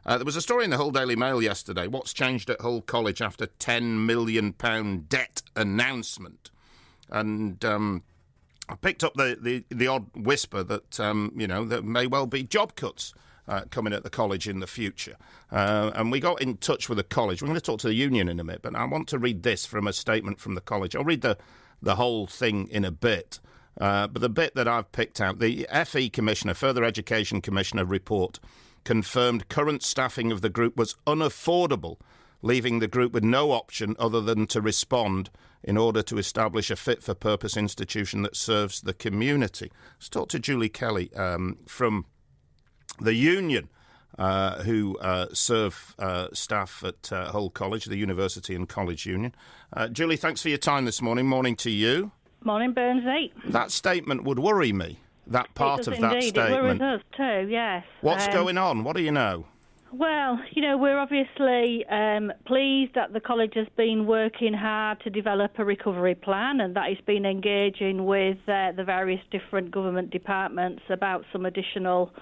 There was a story in the Hull Daily Mail yesterday. What's changed at Hull College after £10 million debt announcement? And I picked up the odd whisper that, there may well be job cuts coming at the college in the future. And we got in touch with the college. We're going to talk to the union in a minute, but I want to read this from a statement from the college. I'll read the whole thing in a bit. But the bit that I've picked out, the FE Commissioner, Further Education Commissioner report confirmed current staffing of the group was unaffordable, leaving the group with no option other than to respond in order to establish a fit-for-purpose institution that serves the community. Let's talk to Julie Kelley from the union who serve staff at Hull College, the University and College Union. Julie, thanks for your time this morning. Morning to you. Morning, Burnsy. That statement would worry me, that part of that indeed. statement. It worries us too, yes. What's going on? What do you know? Well, we're obviously pleased that the college has been working hard to develop a recovery plan and that it's been engaging with the various different government departments about some additional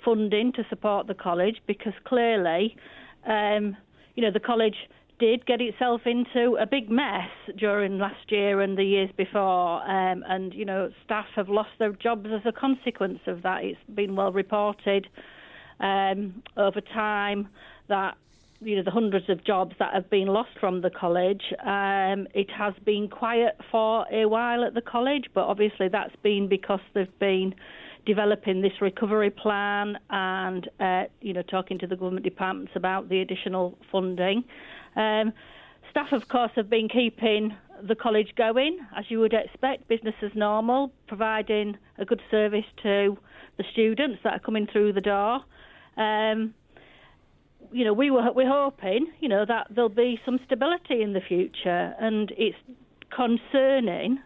funding to support the college, because clearly, the college did get itself into a big mess during last year and the years before, and staff have lost their jobs as a consequence of that. It's been well reported over time that the hundreds of jobs that have been lost from the college. It has been quiet for a while at the college, but obviously that's been because they've been developing this recovery plan and talking to the government departments about the additional funding. Staff, of course, have been keeping the college going, as you would expect, business as normal, providing a good service to the students that are coming through the door. We're hoping, that there'll be some stability in the future, and it's concerning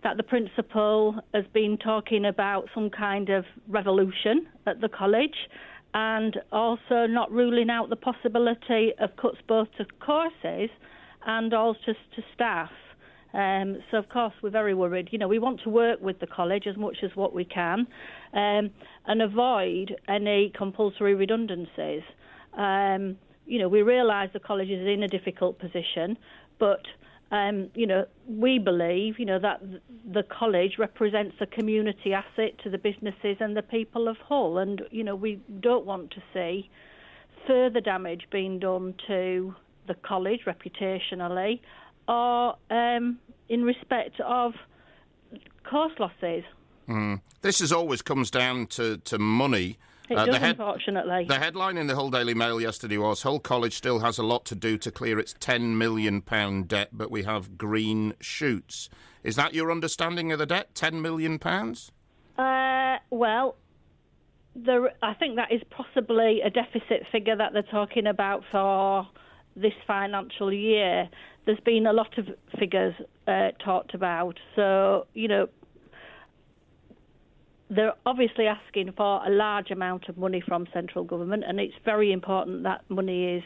that the principal has been talking about some kind of revolution at the college, and also not ruling out the possibility of cuts both to courses and also to staff. So, of course, we're very worried. We want to work with the college as much as what we can and avoid any compulsory redundancies. We realise the college is in a difficult position, but we believe, that the college represents a community asset to the businesses and the people of Hull. And, we don't want to see further damage being done to the college reputationally or in respect of course losses. This always comes down to money. It does, unfortunately. The headline in the Hull Daily Mail yesterday was, Hull College still has a lot to do to clear its £10 million debt, but we have green shoots. Is that your understanding of the debt, £10 million? Well, I think that is possibly a deficit figure that they're talking about for this financial year. There's been a lot of figures talked about. So, they're obviously asking for a large amount of money from central government, and it's very important that money is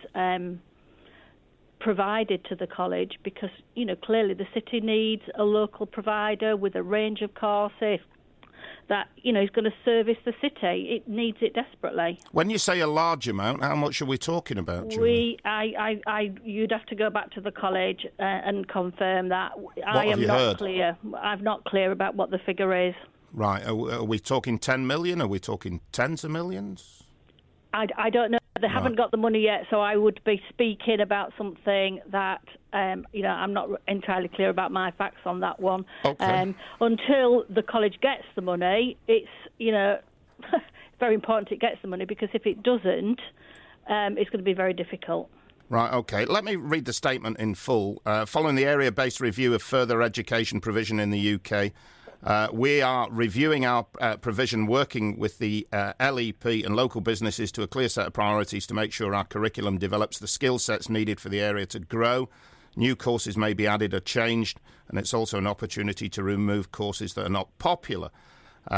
provided to the college because, clearly the city needs a local provider with a range of courses that, is going to service the city. It needs it desperately. When you say a large amount, how much are we talking about, Julie? You'd have to go back to the college and confirm that. I am not clear. I'm not clear about what the figure is. Right. Are we talking 10 million? Are we talking tens of millions? I don't know. They haven't got the money yet, so I would be speaking about something that, I'm not entirely clear about my facts on that one. Okay. Until the college gets the money, it's, very important it gets the money, because if it doesn't, it's going to be very difficult. Right, OK. Let me read the statement in full. Following the area-based review of further education provision in the UK, we are reviewing our provision, working with the LEP and local businesses to a clear set of priorities to make sure our curriculum develops the skill sets needed for the area to grow. New courses may be added or changed, and it's also an opportunity to remove courses that are not popular.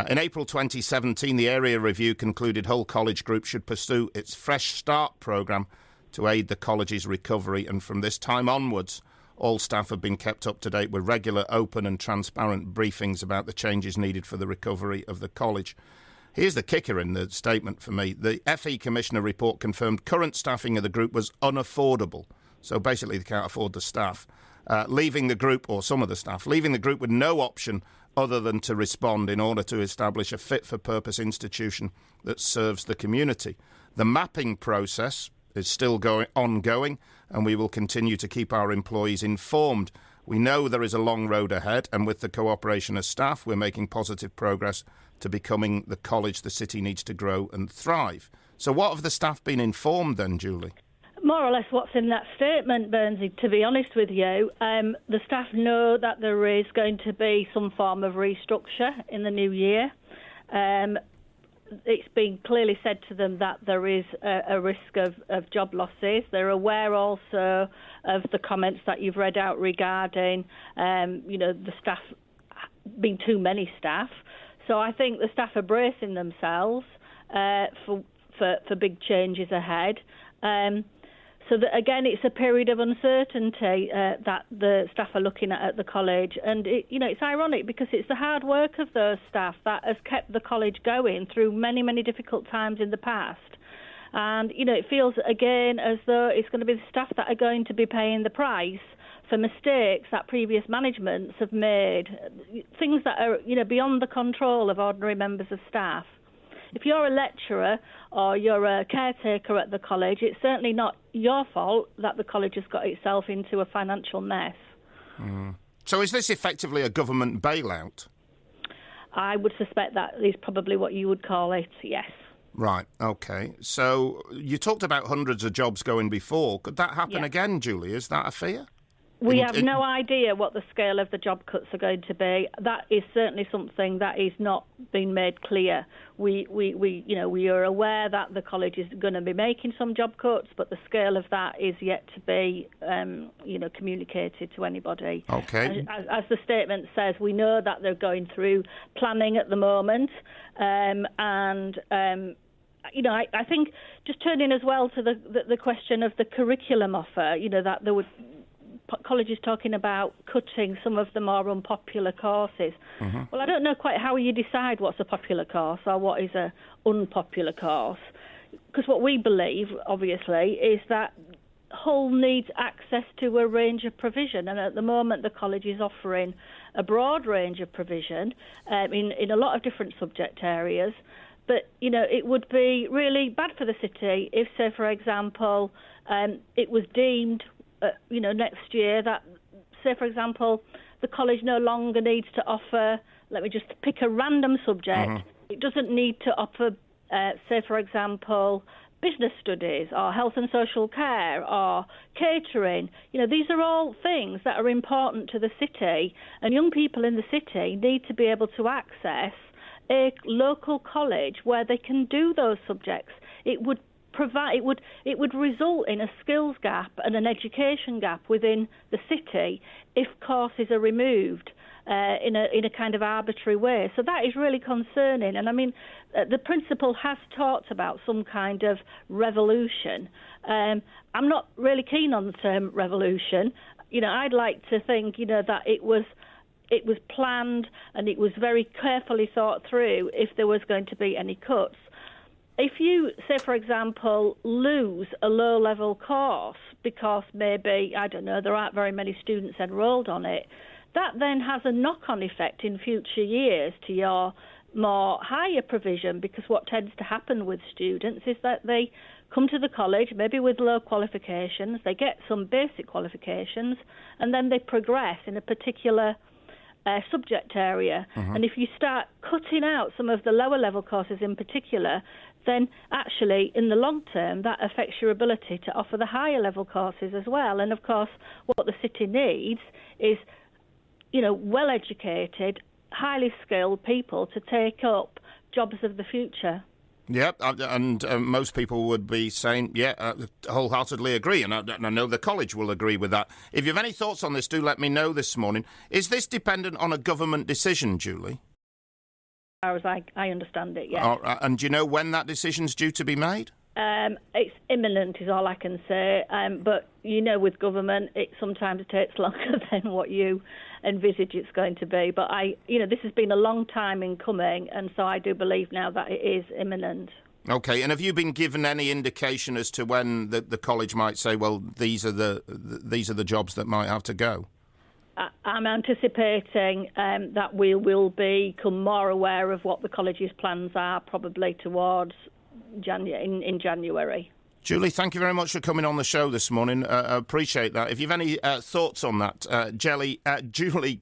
In April 2017, the area review concluded Hull College Group should pursue its Fresh Start programme to aid the college's recovery, and from this time onwards, all staff have been kept up to date with regular, open and transparent briefings about the changes needed for the recovery of the college. Here's the kicker in the statement for me. The FE Commissioner report confirmed current staffing of the group was unaffordable. So basically they can't afford the staff. Leaving the group, or some of the staff, leaving the group with no option other than to respond in order to establish a fit-for-purpose institution that serves the community. The mapping process is still ongoing, and we will continue to keep our employees informed. We know there is a long road ahead, and with the cooperation of staff, we're making positive progress to becoming the college the city needs to grow and thrive. So what have the staff been informed then, Julie? More or less what's in that statement, Bernsey, to be honest with you. The staff know that there is going to be some form of restructure in the new year. It's been clearly said to them that there is a risk of job losses. They're aware also of the comments that you've read out regarding, the staff being too many staff. So I think the staff are bracing themselves for big changes ahead. So that, again, it's a period of uncertainty that the staff are looking at the college. And, it's ironic because it's the hard work of those staff that has kept the college going through many, many difficult times in the past. And, it feels, again, as though it's going to be the staff that are going to be paying the price for mistakes that previous managements have made, things that are, beyond the control of ordinary members of staff. If you're a lecturer or you're a caretaker at the college, it's certainly not your fault that the college has got itself into a financial mess. So is this effectively a government bailout? I would suspect that is probably what you would call it, yes. Right, OK. So you talked about hundreds of jobs going before. Could that happen again, Julie? Is that a fear? We have no idea what the scale of the job cuts are going to be. That is certainly something that is not being made clear. We are aware that the college is going to be making some job cuts, but the scale of that is yet to be, communicated to anybody. Okay. As the statement says, we know that they're going through planning at the moment, I think just turning as well to the question of the curriculum offer, that there would. Colleges talking about cutting some of the more unpopular courses. Mm-hmm. Well, I don't know quite how you decide what's a popular course or what is a unpopular course, because what we believe, obviously, is that Hull needs access to a range of provision, and at the moment the college is offering a broad range of provision in a lot of different subject areas. But, it would be really bad for the city if, say, for example, it was deemed next year that, say, for example, the college no longer needs to offer, let me just pick a random subject. Mm-hmm. It doesn't need to offer, say, for example, business studies or health and social care or catering. These are all things that are important to the city, and young people in the city need to be able to access a local college where they can do those subjects. It would result in a skills gap and an education gap within the city if courses are removed in a kind of arbitrary way. So that is really concerning. And I mean, the principal has talked about some kind of revolution. I'm not really keen on the term revolution. I'd like to think, that it was planned and it was very carefully thought through if there was going to be any cuts. If you, say, for example, lose a low-level course because maybe, I don't know, there aren't very many students enrolled on it, that then has a knock-on effect in future years to your more higher provision, because what tends to happen with students is that they come to the college, maybe with low qualifications, they get some basic qualifications, and then they progress in a particular subject area. Mm-hmm. And if you start cutting out some of the lower level courses in particular, then actually in the long term that affects your ability to offer the higher level courses as well. And of course what the city needs is, well educated, highly skilled people to take up jobs of the future. Yeah, and most people would be saying, wholeheartedly agree, and I know the college will agree with that. If you have any thoughts on this, do let me know this morning. Is this dependent on a government decision, Julie? As far as I understand it, yes. And do you know when that decision's due to be made? It's imminent is all I can say, but with government it sometimes takes longer than what you envisage it's going to be. But this has been a long time in coming, and so I do believe now that it is imminent. Okay, and have you been given any indication as to when the college might say, well, these are the jobs that might have to go? I'm anticipating that we will become more aware of what the college's plans are probably towards in January. Julie, thank you very much for coming on the show this morning. I appreciate that. If you've any thoughts on that, Julie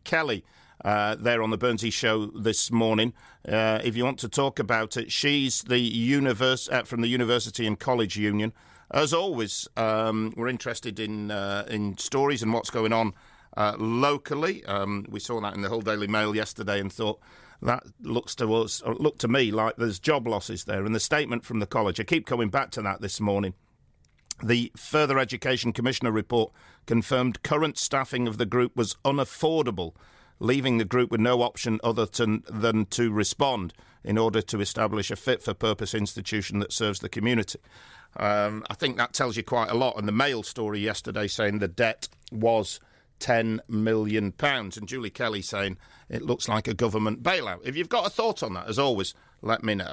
Kelley, there on the Burnsy show this morning, if you want to talk about it, she's the from the University and College Union. As always, we're interested in stories and what's going on locally. We saw that in the Hull Daily Mail yesterday and thought that looked to me like there's job losses there. And the statement from the college, I keep coming back to that this morning. The Further Education Commissioner report confirmed current staffing of the group was unaffordable, leaving the group with no option other than to respond in order to establish a fit-for-purpose institution that serves the community. I think that tells you quite a lot. And the Mail story yesterday saying the debt was £10 million. And Julie Kelley saying it looks like a government bailout. If you've got a thought on that, as always, let me know.